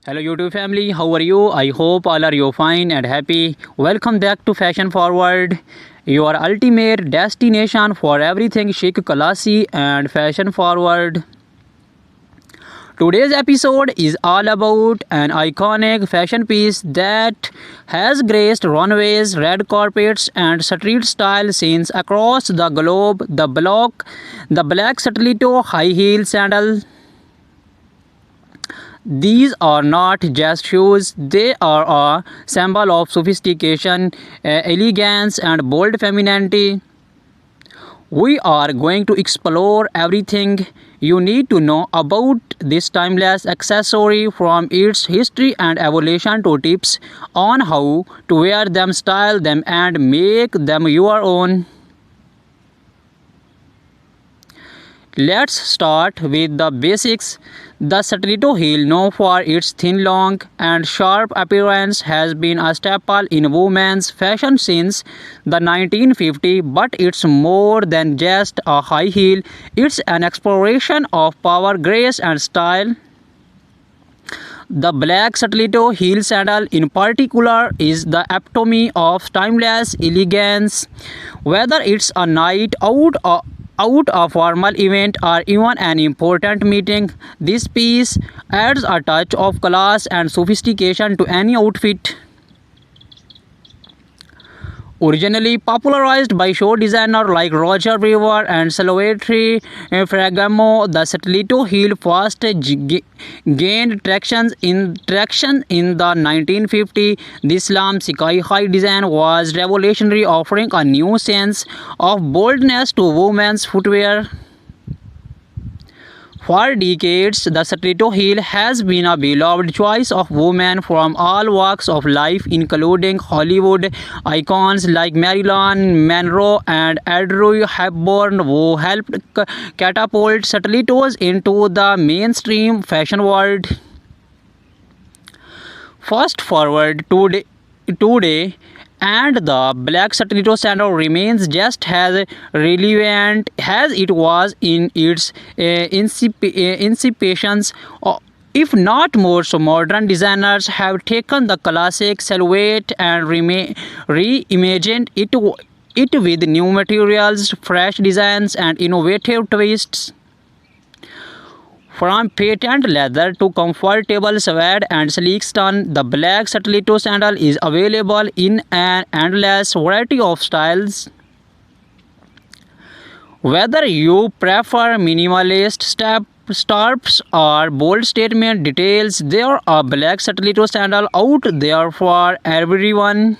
Hello YouTube family, how are you? I hope all are you fine and happy. Welcome back to Fashion Forward, your ultimate destination for everything chic, classy and fashion forward. Today's episode is all about an iconic fashion piece that has graced runways, red carpets, and street style scenes across the globe. The black stiletto high heel sandal. These are not just shoes, they are a symbol of sophistication, elegance, and bold femininity. We are going to explore everything you need to know about this timeless accessory, from its history and evolution to tips on how to wear them, style them, and make them your own. Let's start with the basics. The stiletto heel, known for its thin, long, and sharp appearance, has been a staple in women's fashion since the 1950s, but it's more than just a high heel. It's an exploration of power, grace, and style. The black stiletto heel sandal in particular is the epitome of timeless elegance. Whether it's a night out a formal event or even an important meeting, this piece adds a touch of class and sophistication to any outfit. Originally popularized by show designers like Roger Weaver and Salvatore Ferragamo, the stiletto heel first gained traction in the 1950s. This slim, sky-high design was revolutionary, offering a new sense of boldness to women's footwear. For decades, the stiletto heel has been a beloved choice of women from all walks of life, including Hollywood icons like Marilyn Monroe and Audrey Hepburn, who helped catapult stilettos into the mainstream fashion world. Fast forward today, and the black stiletto sandal remains just as relevant as it was in its incipience. If not more, so modern designers have taken the classic silhouette and reimagined it with new materials, fresh designs, and innovative twists. From patent leather to comfortable suede and sleek stone, the black stiletto sandal is available in an endless variety of styles. Whether you prefer minimalist straps or bold statement details, there are black stiletto sandal out there for everyone.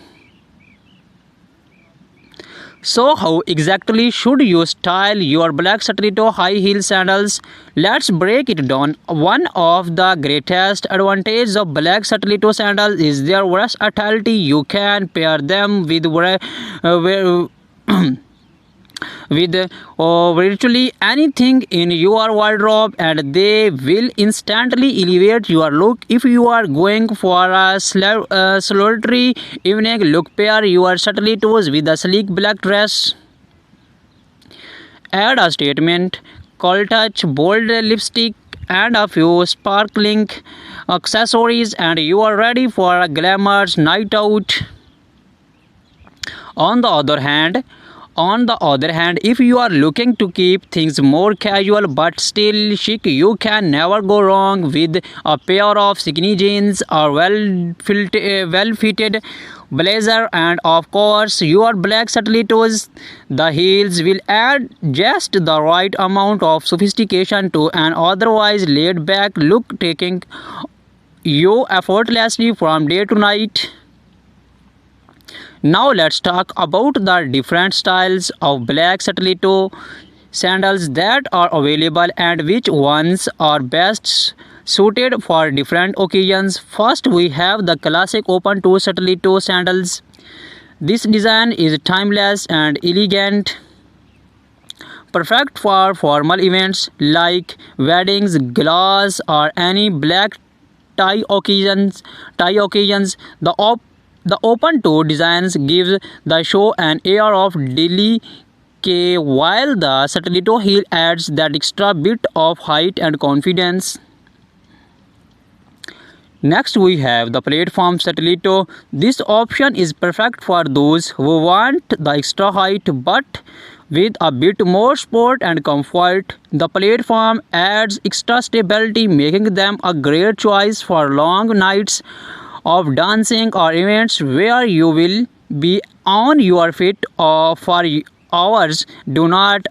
So how exactly should you style your black stiletto high heel sandals? Let's break it down. One of the greatest advantages of black stiletto sandals is their versatility. You can pair them with virtually anything in your wardrobe, and they will instantly elevate your look. If you are going for a solitary evening look, pair your stilettos with a sleek black dress. Add a statement cold touch, bold lipstick, and a few sparkling accessories, and you are ready for a glamorous night out. On the other hand, if you are looking to keep things more casual but still chic, you can never go wrong with a pair of skinny jeans or well-fitted blazer, and of course your black stilettos. The heels will add just the right amount of sophistication to an otherwise laid-back look, taking you effortlessly from day to night. Now let's talk about the different styles of black stiletto sandals that are available and which ones are best suited for different occasions. First, we have the classic open toe stiletto sandals. This design is timeless and elegant, perfect for formal events like weddings, galas, or any black tie occasions. The open toe designs gives the show an air of delicate, while the stiletto heel adds that extra bit of height and confidence. Next we have the platform stiletto. This option is perfect for those who want the extra height but with a bit more support and comfort. The platform adds extra stability, making them a great choice for long nights of dancing or events where you will be on your feet for hours. Do not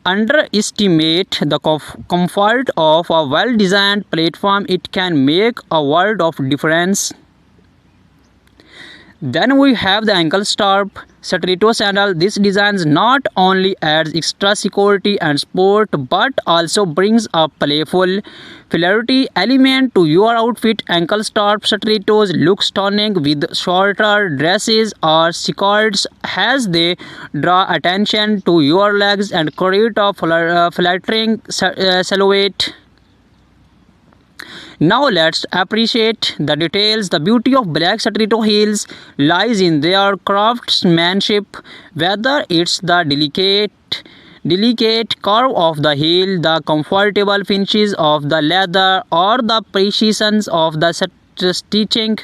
underestimate the comfort of a well-designed platform. It can make a world of difference. Then we have the ankle strap stiletto sandal. This design not only adds extra security and support but also brings a playful flairty element to your outfit. Ankle strap stilettos look stunning with shorter dresses or skirts as they draw attention to your legs and create a flattering silhouette. Now let's appreciate the details. The beauty of black stiletto heels lies in their craftsmanship, whether it's the delicate curve of the heel, the comfortable finishes of the leather, or the precision of the stitching.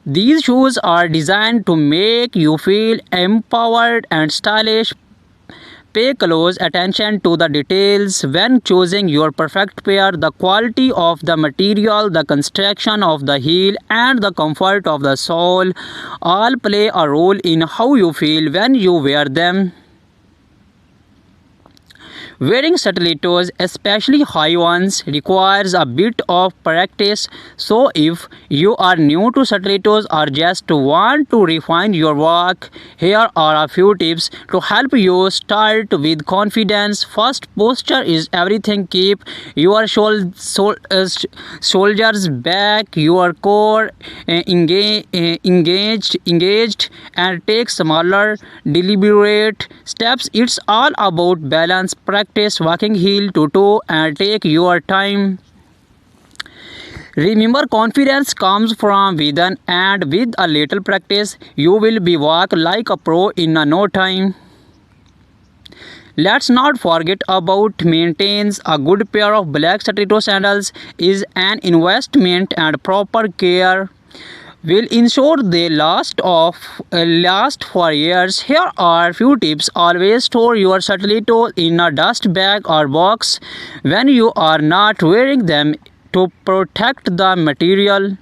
These shoes are designed to make you feel empowered and stylish. Pay close attention to the details when choosing your perfect pair. The quality of the material, the construction of the heel, and the comfort of the sole all play a role in how you feel when you wear them. Wearing stilettos, especially high ones, requires a bit of practice. So if you are new to stilettos or just want to refine your walk, here are a few tips to help you start with confidence. First, posture is everything. Keep your shoulders back, your core engaged, and take smaller, deliberate steps. It's all about balance. Practice walking heel to toe and take your time. Remember, confidence comes from within, and with a little practice, you will be walk like a pro in no time. Let's not forget about maintenance. A good pair of black stiletto sandals is an investment, and proper care will ensure they last for years. Here are few tips. Always store your stilettos in a dust bag or box when you are not wearing them to protect the material.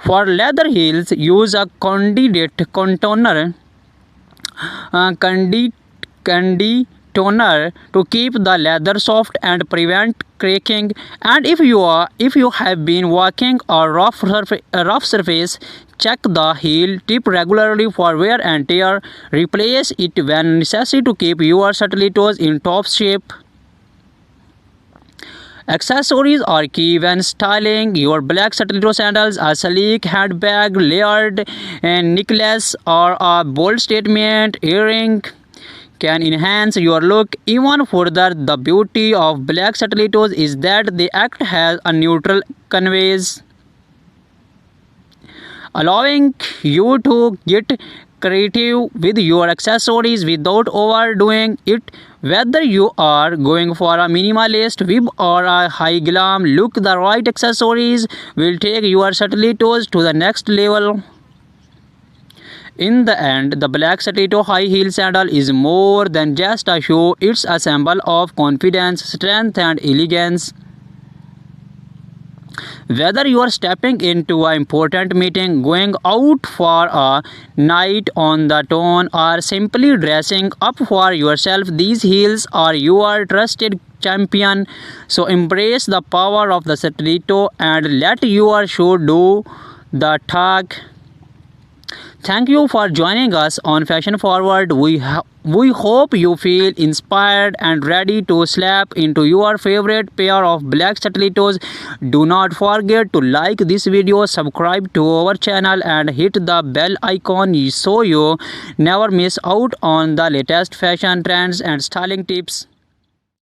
For leather heels, use a conditioner to keep the leather soft and prevent cracking. And if you have been walking a rough surface, check the heel tip regularly for wear and tear. Replace it when necessary to keep your stilettos in top shape. Accessories are key when styling your black stiletto sandals. A sleek handbag, layered necklace, or a bold statement earring can enhance your look even further. The beauty of black stilettos is that they act as a neutral canvas, allowing you to get creative with your accessories without overdoing it. Whether you are going for a minimalist vibe or a high glam look, the right accessories will take your stilettos to the next level. In the end, the black stiletto high heel sandal is more than just a shoe. It's a symbol of confidence, strength, and elegance. Whether you are stepping into an important meeting, going out for a night on the town, or simply dressing up for yourself, these heels are your trusted champion. So embrace the power of the stiletto and let your shoe do the talk. Thank you for joining us on Fashion Forward. We hope you feel inspired and ready to slap into your favorite pair of black stilettos. Do not forget to like this video, subscribe to our channel, and hit the bell icon so you never miss out on the latest fashion trends and styling tips.